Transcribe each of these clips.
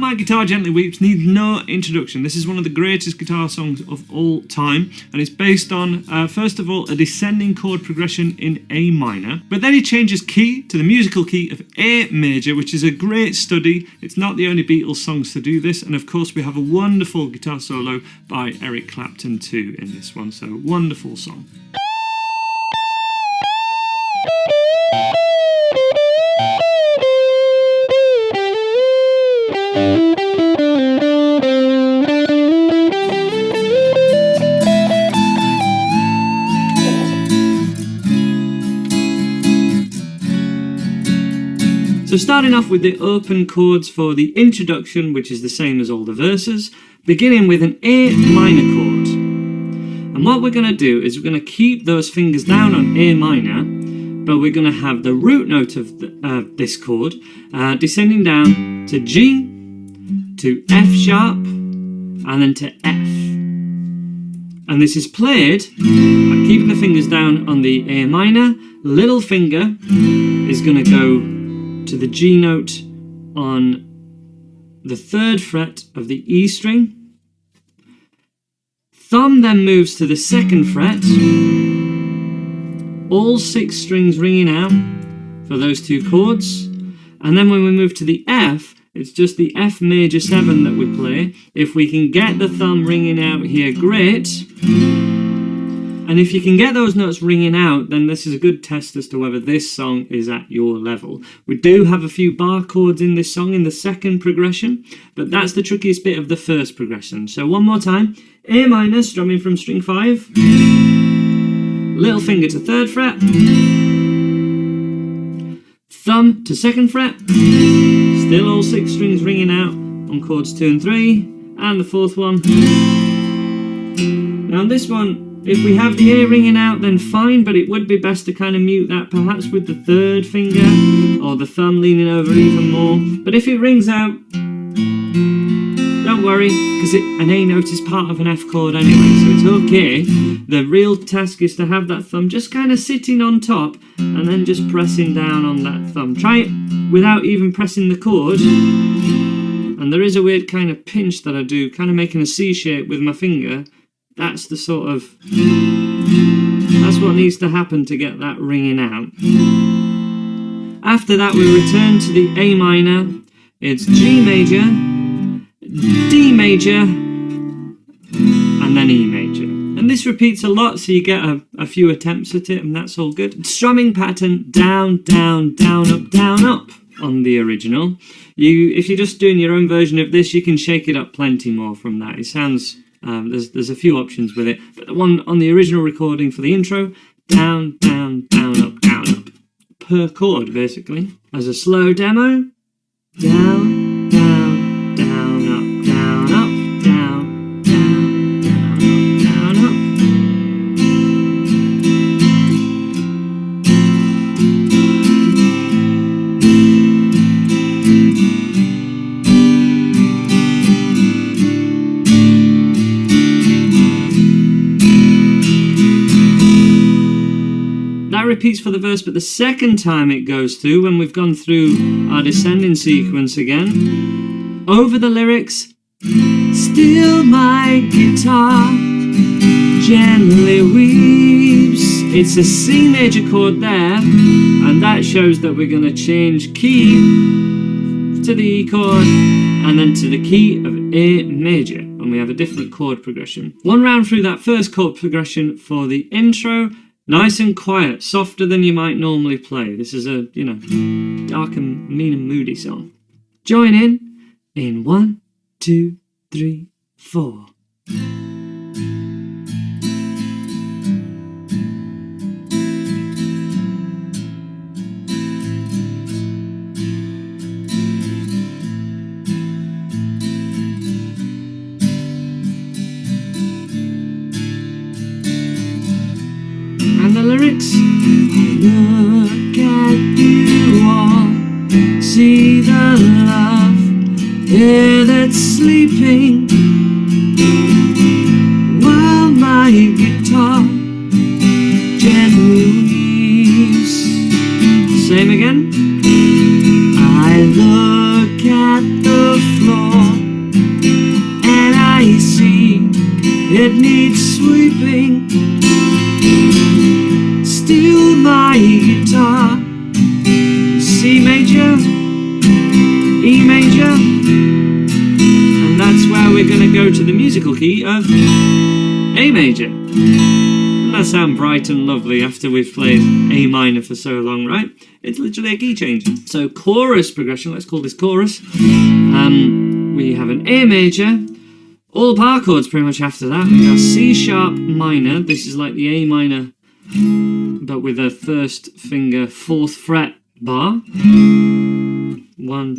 My Guitar Gently Weeps needs no introduction. This is one of the greatest guitar songs of all time, and it's based on, first of all, a descending chord progression in A minor, but then he changes key to the musical key of A major, which is a great study. It's not the only Beatles songs to do this, and of course we have a wonderful guitar solo by Eric Clapton too in this one, so wonderful song. So starting off with the open chords for the introduction, which is the same as all the verses, beginning with an A minor chord. And what we're going to do is we're going to keep those fingers down on A minor, but we're going to have the root note of this chord descending down to G, to F sharp, and then to F. And this is played by keeping the fingers down on the A minor. Little finger is going to go to the G note on the 3rd fret of the E string. Thumb then moves to the 2nd fret. All 6 strings ringing out for those 2 chords. And then when we move to the F, it's just the F major 7 that we play. If we can get the thumb ringing out here, great. And if you can get those notes ringing out, then this is a good test as to whether this song is at your level. We do have a few bar chords in this song in the 2nd progression, but that's the trickiest bit of the 1st progression. So one more time, A minor, strumming from string 5, little finger to 3rd fret, thumb to 2nd fret, still all 6 strings ringing out on chords 2 and 3, and the 4th one. Now on this one, if we have the A ringing out, then fine, but it would be best to kind of mute that perhaps with the 3rd finger or the thumb leaning over even more. But if it rings out, don't worry, because an A note is part of an F chord anyway, so it's okay. The real task is to have that thumb just kind of sitting on top and then just pressing down on that thumb. Try it without even pressing the chord. And there is a weird kind of pinch that I do, kind of making a C shape with my finger. That's the sort of, that's what needs to happen to get that ringing out. After that we return to the A minor. It's G major, D major, and then E major. And this repeats a lot, so you get a few attempts at it, and that's all good. Strumming pattern, down, down, down, up on the original. If you're just doing your own version of this, you can shake it up plenty more from that. It sounds... there's a few options with it, but the one on the original recording for the intro, down, down, down, up, per chord basically. As a slow demo, down, down, down, up, down, up, down, down, down, up, down, up. Repeats for the verse, but the second time it goes through, when we've gone through our descending sequence again, over the lyrics, still my guitar gently weeps. It's a C major chord there, and that shows that we're going to change key to the E chord and then to the key of A major, and we have a different chord progression. One round through that first chord progression for the intro. Nice and quiet, softer than you might normally play. This is a, dark and mean and moody song. Join in 1, 2, 3, 4. And the lyrics, look at you all, see the love here that's sleeping, while my guitar gently weeps. Same again. I look at the floor now we're going to go to the musical key of A major. Doesn't that sound bright and lovely after we've played A minor for so long, right? It's literally a key change. So chorus progression, let's call this chorus. We have an A major, all bar chords pretty much after that. We got C sharp minor, this is like the A minor, but with a first finger 4th fret bar. 1,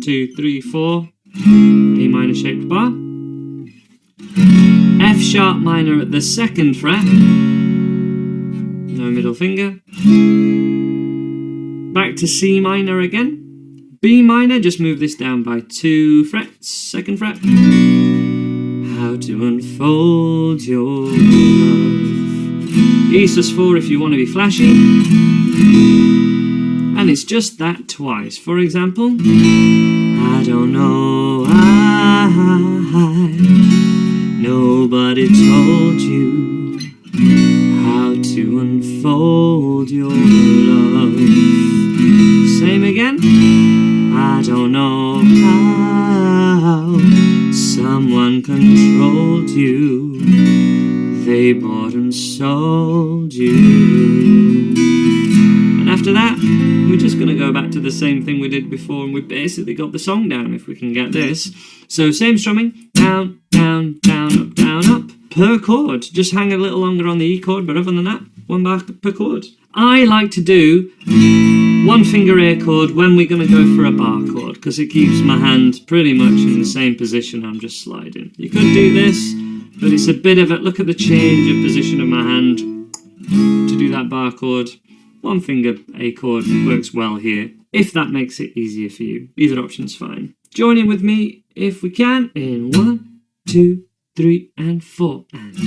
2, 3, 4, A minor shaped bar. F sharp minor at the 2nd fret, no middle finger. Back to C minor again. B minor, just move this down by 2 frets, 2nd fret. How to unfold your love. E sus4 if you want to be flashy. And it's just that twice. For example, I don't know why nobody told you how to unfold your love. Same again. I don't know how someone controlled you. They bought and sold you. And after that, we're just going to go back to the same thing we did before, and we basically got the song down if we can get this. So same strumming, down, down, down, up, per chord. Just hang a little longer on the E chord, but other than that, 1 bar per chord. I like to do 1 finger A chord when we're going to go for a bar chord, because it keeps my hand pretty much in the same position. I'm just sliding. You could do this, but it's a bit of a, look at the change of position of my hand to do that bar chord. 1 finger A chord works well here, if that makes it easier for you. Either option's fine. Join in with me if we can in 1, 2, 3, and 4, and...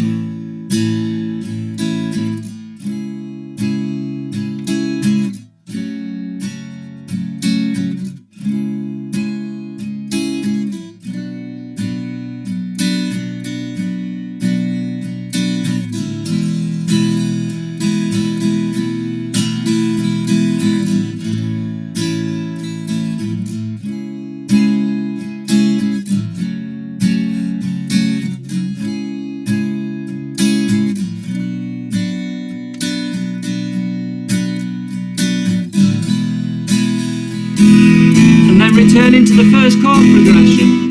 Return into the first chord progression.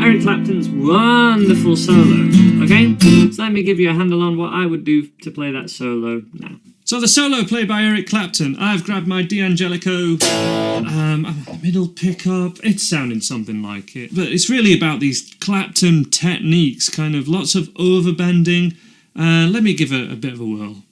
Eric Clapton's wonderful solo, okay? So let me give you a handle on what I would do to play that solo now. So the solo played by Eric Clapton, I've grabbed my D'Angelico middle pickup. It's sounding something like it, but it's really about these Clapton techniques, kind of lots of overbending. Let me give it a bit of a whirl.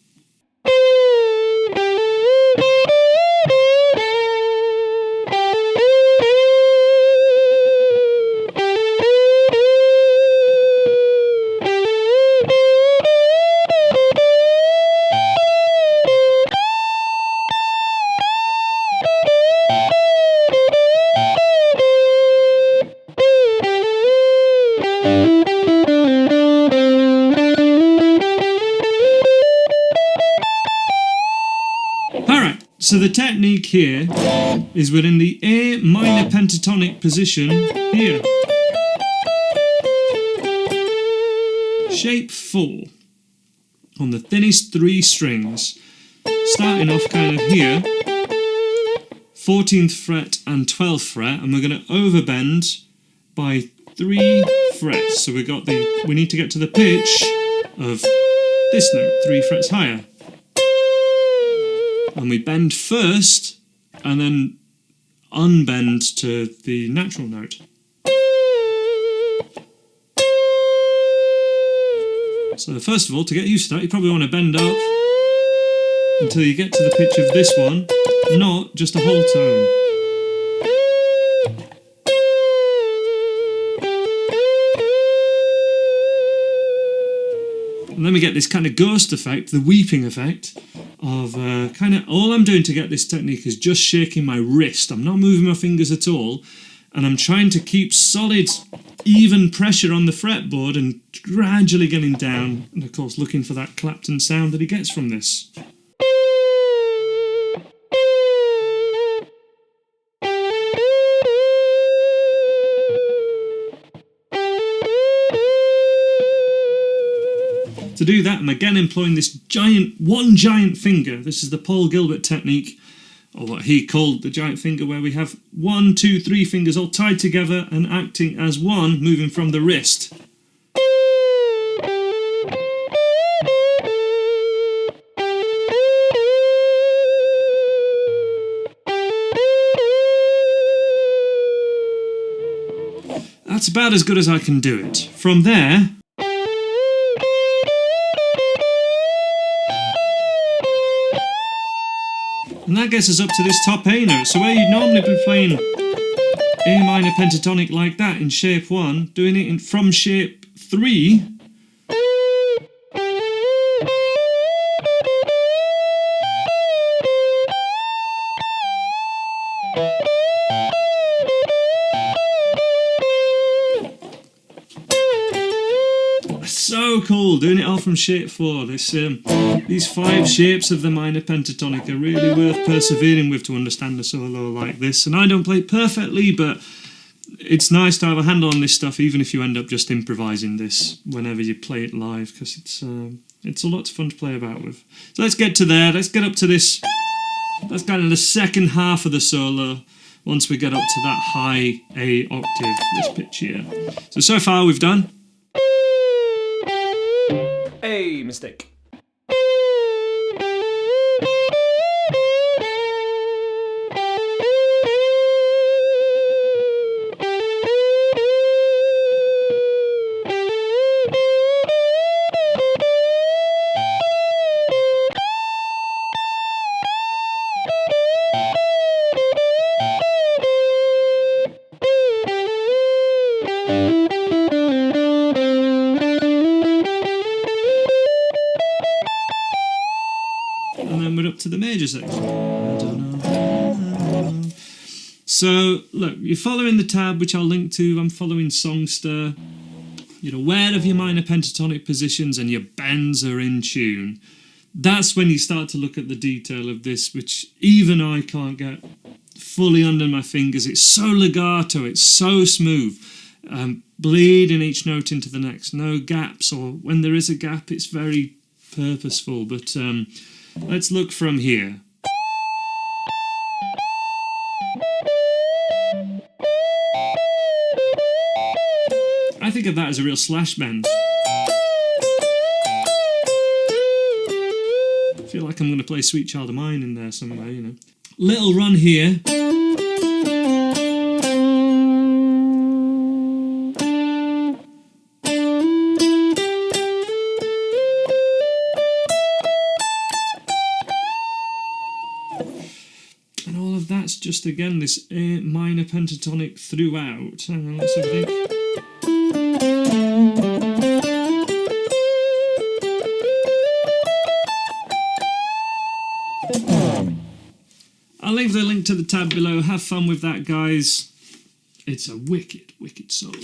So the technique here is we're in the A minor pentatonic position here. Shape 4 on the thinnest 3 strings, starting off kind of here, 14th fret and 12th fret, and we're going to overbend by 3 frets. So we need to get to the pitch of this note, 3 frets higher. And we bend first, and then unbend to the natural note. So first of all, to get used to that, you probably want to bend up until you get to the pitch of this one, not just a whole tone. And then we get this kind of ghost effect, the weeping effect, of kind of all I'm doing to get this technique is just shaking my wrist. I'm not moving my fingers at all, and I'm trying to keep solid, even pressure on the fretboard and gradually getting down, and of course looking for that Clapton sound that he gets from this. To do that, I'm again employing this one giant finger. This is the Paul Gilbert technique, or what he called the giant finger, where we have 1, 2, 3 fingers all tied together and acting as one, moving from the wrist. That's about as good as I can do it. From there, and that gets us up to this top A note. So where you'd normally be playing A minor pentatonic like that in shape 1, doing it from shape 3. So cool, doing it all from shape 4. These 5 shapes of the minor pentatonic are really worth persevering with to understand a solo like this. And I don't play it perfectly, but it's nice to have a handle on this stuff, even if you end up just improvising this whenever you play it live, because it's a lot of fun to play about with. So let's get to there. Let's get up to this. That's kind of the second half of the solo. Once we get up to that high A octave, this pitch here. So far we've done A mistake. to the major section. So, look, you're following the tab, which I'll link to. I'm following Songster. You're aware of your minor pentatonic positions and your bends are in tune. That's when you start to look at the detail of this, which even I can't get fully under my fingers. It's so legato, it's so smooth. Bleeding each note into the next. No gaps, or when there is a gap, it's very purposeful. But let's look from here. I think of that as a real slash bend. I feel like I'm going to play Sweet Child of Mine in there somewhere, you know. Little run here. And all of that's just, again, this A minor pentatonic throughout. Hang on, let's have a think. I'll leave the link to the tab below. Have fun with that, guys. It's a wicked, wicked solo.